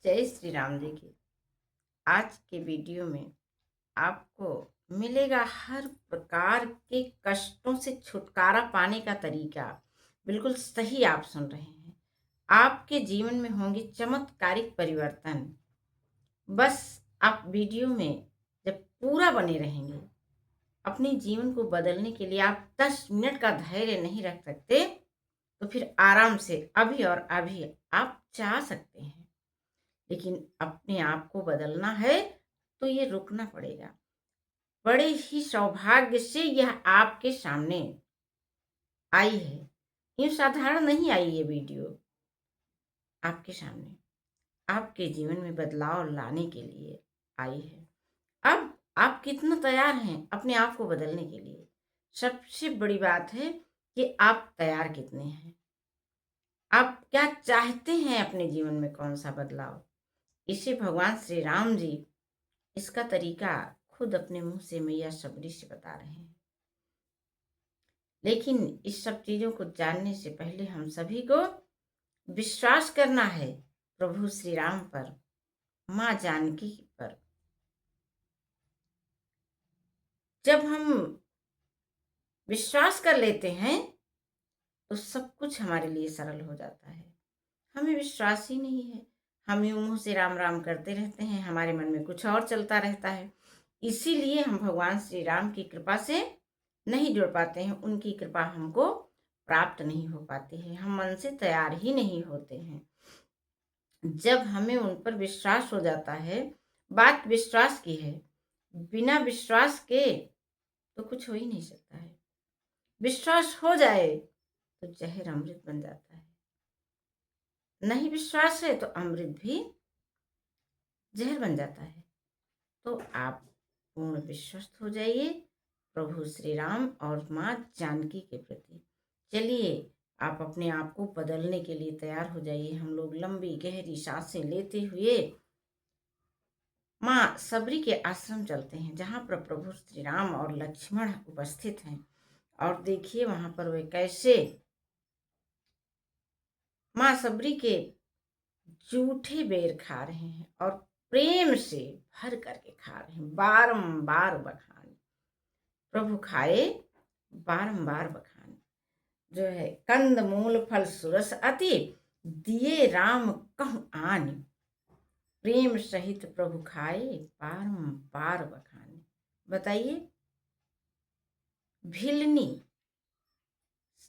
जय श्री राम जी की। आज के वीडियो में आपको मिलेगा हर प्रकार के कष्टों से छुटकारा पाने का तरीका। बिल्कुल सही आप सुन रहे हैं। आपके जीवन में होंगे चमत्कारिक परिवर्तन। बस आप वीडियो में जब पूरा बने रहेंगे, अपने जीवन को बदलने के लिए आप 10 मिनट का धैर्य नहीं रख सकते, तो फिर आराम से अभी और अभी आप चाह सकते हैं। लेकिन अपने आप को बदलना है तो ये रुकना पड़ेगा। बड़े ही सौभाग्य से यह आपके सामने आई है। यूं साधारण नहीं आई ये वीडियो आपके सामने, आपके जीवन में बदलाव लाने के लिए आई है। अब आप कितना तैयार हैं अपने आप को बदलने के लिए? सबसे बड़ी बात है कि आप तैयार कितने हैं। आप क्या चाहते हैं अपने जीवन में, कौन सा बदलाव? इसे भगवान श्री राम जी इसका तरीका खुद अपने मुंह से मैया सबरी से बता रहे हैं। लेकिन इस सब चीजों को जानने से पहले हम सभी को विश्वास करना है प्रभु श्री राम पर, माँ जानकी पर। जब हम विश्वास कर लेते हैं तो सब कुछ हमारे लिए सरल हो जाता है। हमें विश्वास ही नहीं है, हम यूं मुंह से राम राम करते रहते हैं, हमारे मन में कुछ और चलता रहता है। इसीलिए हम भगवान श्री राम की कृपा से नहीं जुड़ पाते हैं, उनकी कृपा हमको प्राप्त नहीं हो पाती है, हम मन से तैयार ही नहीं होते हैं। जब हमें उन पर विश्वास हो जाता है, बात विश्वास की है, बिना विश्वास के तो कुछ हो ही नहीं सकता है। विश्वास हो जाए तो जहर अमृत बन जाता है, नहीं विश्वास है तो अमृत भी जहर बन जाता है। तो आप पूर्ण विश्वस्त हो जाइए प्रभु श्री राम और माँ जानकी के प्रति। चलिए आप अपने आप को बदलने के लिए तैयार हो जाइए। हम लोग लंबी गहरी सांसें लेते हुए माँ सबरी के आश्रम चलते हैं, जहाँ पर प्रभु श्री राम और लक्ष्मण उपस्थित हैं। और देखिए वहां पर वे कैसे माँ सबरी के जूठे बेर खा रहे हैं और प्रेम से भर करके खा रहे हैं, बारंबार बखान। प्रभु खाए बारंबार बखान, जो है कंद मूल फल सुरस अति, दिए राम कहूँ आन, प्रेम सहित प्रभु खाए बारंबार बखान। बताइए, भिलनी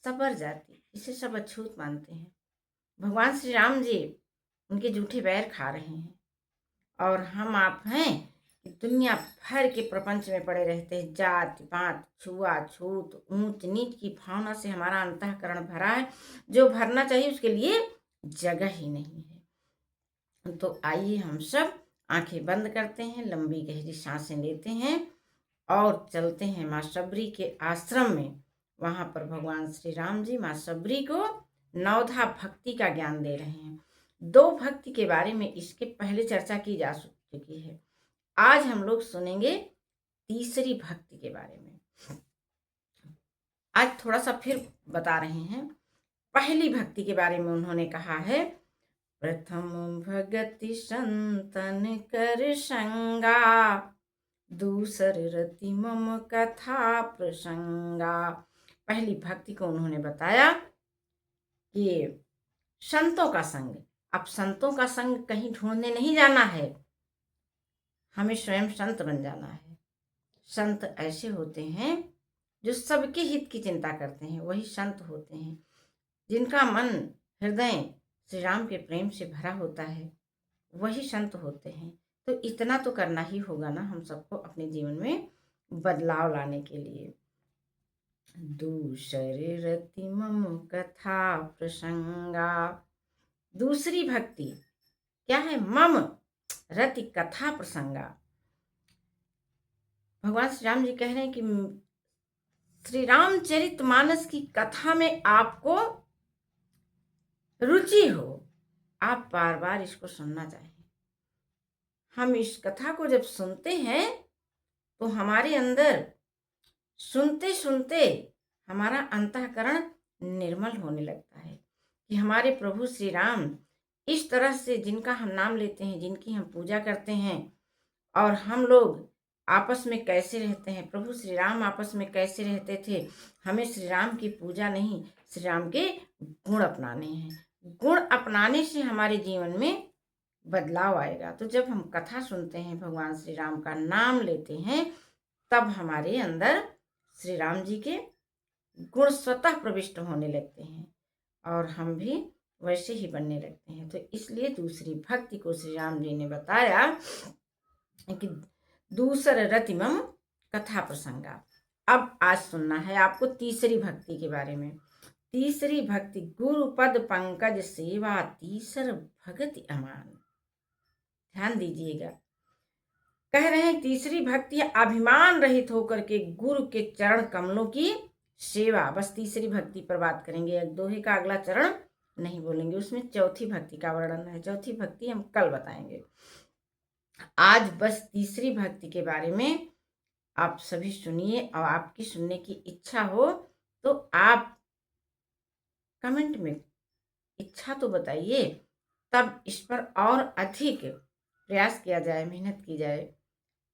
सबर जाति, इसे सब अछूत मानते हैं। भगवान श्री राम जी उनके जूठे बैर खा रहे हैं और हम आप हैं कि दुनिया भर के प्रपंच में पड़े रहते हैं। जात पात छुआछूत ऊंच नीच की भावना से हमारा अंतःकरण भरा है, जो भरना चाहिए उसके लिए जगह ही नहीं है। तो आइए हम सब आंखें बंद करते हैं, लंबी गहरी सांसें लेते हैं और चलते हैं माँ सबरी के आश्रम में। वहां पर भगवान श्री राम जी माँ सबरी को नवधा भक्ति का ज्ञान दे रहे हैं। 2 भक्ति के बारे में इसके पहले चर्चा की जा चुकी है। आज हम लोग सुनेंगे तीसरी भक्ति के बारे में। आज थोड़ा सा फिर बता रहे हैं। पहली भक्ति के बारे में उन्होंने कहा है, प्रथम भगति संतन कर संगा, दूसर रति मम कथा प्रसंगा। पहली भक्ति को उन्होंने बताया कि संतों का संग। अब संतों का संग कहीं ढूंढने नहीं जाना है, हमें स्वयं संत बन जाना है। संत ऐसे होते हैं जो सबके हित की चिंता करते हैं, वही संत होते हैं। जिनका मन हृदय श्री राम के प्रेम से भरा होता है, वही संत होते हैं। तो इतना तो करना ही होगा ना हम सबको अपने जीवन में बदलाव लाने के लिए। दूसरे रति मम कथा प्रसंगा। दूसरी भक्ति क्या है? मम रति कथा प्रसंगा। भगवान श्री राम जी कह रहे हैं कि श्री रामचरितमानस की कथा में आपको रुचि हो, आप बार बार इसको सुनना चाहें। हम इस कथा को जब सुनते हैं तो हमारे अंदर सुनते सुनते हमारा अंतःकरण निर्मल होने लगता है कि हमारे प्रभु श्री राम इस तरह से जिनका हम नाम लेते हैं, जिनकी हम पूजा करते हैं, और हम लोग आपस में कैसे रहते हैं, प्रभु श्री राम आपस में कैसे रहते थे। हमें श्री राम की पूजा नहीं, श्री राम के गुण अपनाने हैं। गुण अपनाने से हमारे जीवन में बदलाव आएगा। तो जब हम कथा सुनते हैं, भगवान श्री राम का नाम लेते हैं, तब हमारे अंदर श्री राम जी के गुण स्वतः प्रविष्ट होने लगते हैं और हम भी वैसे ही बनने लगते हैं। तो इसलिए दूसरी भक्ति को श्री राम जी ने बताया कि दूसर रतिमम कथा प्रसंगा। अब आज सुनना है आपको तीसरी भक्ति के बारे में। तीसरी भक्ति गुरु पद पंकज सेवा तीसर भगति अमान। ध्यान दीजिएगा, कह रहे हैं तीसरी भक्ति अभिमान रहित होकर के गुरु के चरण कमलों की सेवा। बस तीसरी भक्ति पर बात करेंगे, एक दोहे का अगला चरण नहीं बोलेंगे, उसमें चौथी भक्ति का वर्णन है। चौथी भक्ति हम कल बताएंगे। आज बस तीसरी भक्ति के बारे में आप सभी सुनिए, और आपकी सुनने की इच्छा हो तो आप कमेंट में इच्छा तो बताइए, तब इस पर और अधिक प्रयास किया जाए, मेहनत की जाए।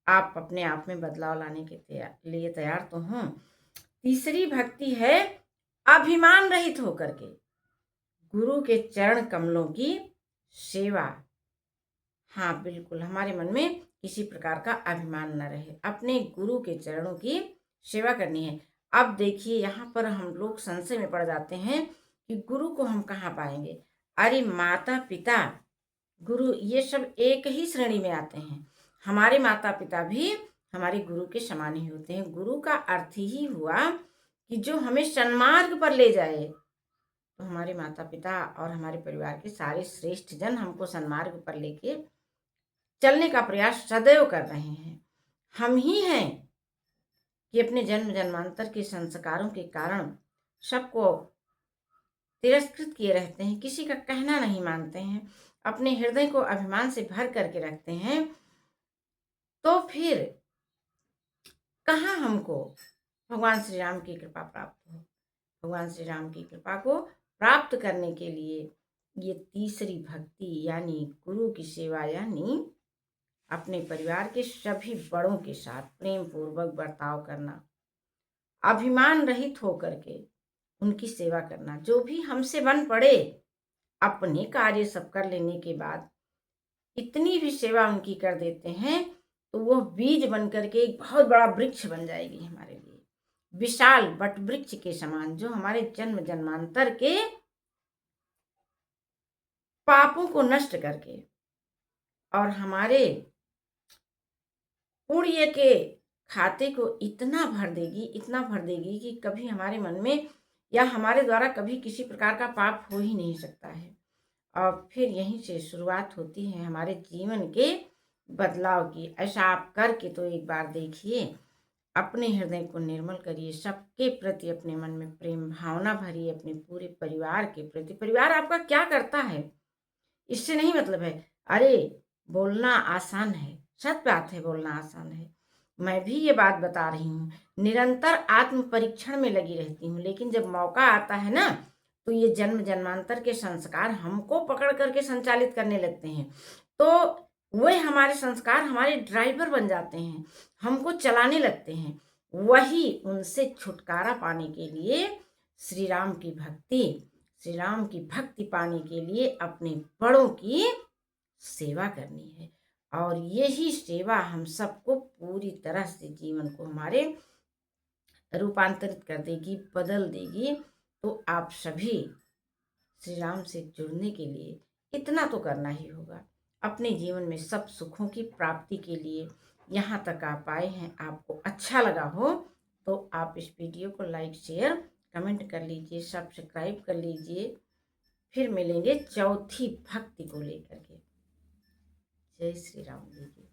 आप अपने आप में बदलाव लाने के लिए तैयार तो हों। तीसरी भक्ति है अभिमान रहित होकर के गुरु के चरण कमलों की सेवा। हाँ बिल्कुल, हमारे मन में किसी प्रकार का अभिमान न रहे, अपने गुरु के चरणों की सेवा करनी है। अब देखिए, यहाँ पर हम लोग संशय में पड़ जाते हैं कि गुरु को हम कहाँ पाएंगे। अरे माता पिता गुरु ये सब एक ही श्रेणी में आते हैं। हमारे माता पिता भी हमारे गुरु के समान ही होते हैं। गुरु का अर्थ ही हुआ कि जो हमें सन्मार्ग पर ले जाए। तो हमारे माता पिता और हमारे परिवार के सारे श्रेष्ठ जन हमको सन्मार्ग पर लेके चलने का प्रयास सदैव कर रहे हैं। हम ही हैं कि अपने जन्म जन्मांतर के संस्कारों के कारण सबको तिरस्कृत किए रहते हैं, किसी का कहना नहीं मानते हैं, अपने हृदय को अभिमान से भर करके रखते हैं। तो फिर कहाँ हमको भगवान श्री राम की कृपा प्राप्त हो। भगवान श्री राम की कृपा को प्राप्त करने के लिए ये तीसरी भक्ति यानी गुरु की सेवा, यानी अपने परिवार के सभी बड़ों के साथ प्रेम पूर्वक बर्ताव करना, अभिमान रहित होकर के उनकी सेवा करना। जो भी हमसे बन पड़े, अपने कार्य सब कर लेने के बाद इतनी भी सेवा उनकी कर देते हैं तो वो बीज बन करके एक बहुत बड़ा वृक्ष बन जाएगी हमारे लिए, विशाल वट वृक्ष के समान, जो हमारे जन्म जन्मांतर के पापों को नष्ट करके और हमारे पुण्य के खाते को इतना भर देगी कि कभी हमारे मन में या हमारे द्वारा कभी किसी प्रकार का पाप हो ही नहीं सकता है। और फिर यहीं से शुरुआत होती है हमारे जीवन के बदलाव की। ऐसा आप करके तो एक बार देखिए, अपने हृदय को निर्मल करिए, सबके प्रति अपने मन में प्रेम भावना भरिए, अपने पूरे परिवार के प्रति। परिवार आपका क्या करता है इससे नहीं मतलब है। अरे बोलना आसान है, सच बात है, बोलना आसान है। मैं भी ये बात बता रही हूँ, निरंतर आत्म परीक्षण में लगी रहती हूँ, लेकिन जब मौका आता है ना, तो ये जन्म जन्मांतर के संस्कार हमको पकड़ करके संचालित करने लगते हैं। तो वही हमारे संस्कार हमारे ड्राइवर बन जाते हैं, हमको चलाने लगते हैं। वही उनसे छुटकारा पाने के लिए श्री राम की भक्ति पाने के लिए अपने बड़ों की सेवा करनी है। और यही सेवा हम सबको पूरी तरह से जीवन को हमारे रूपांतरित कर देगी, बदल देगी। तो आप सभी श्री राम से जुड़ने के लिए इतना तो करना ही होगा। अपने जीवन में सब सुखों की प्राप्ति के लिए यहाँ तक आप आए हैं, आपको अच्छा लगा हो तो आप इस वीडियो को लाइक शेयर कमेंट कर लीजिए, सब्सक्राइब कर लीजिए। फिर मिलेंगे चौथी भक्ति को लेकर के। जय श्री राम जी की।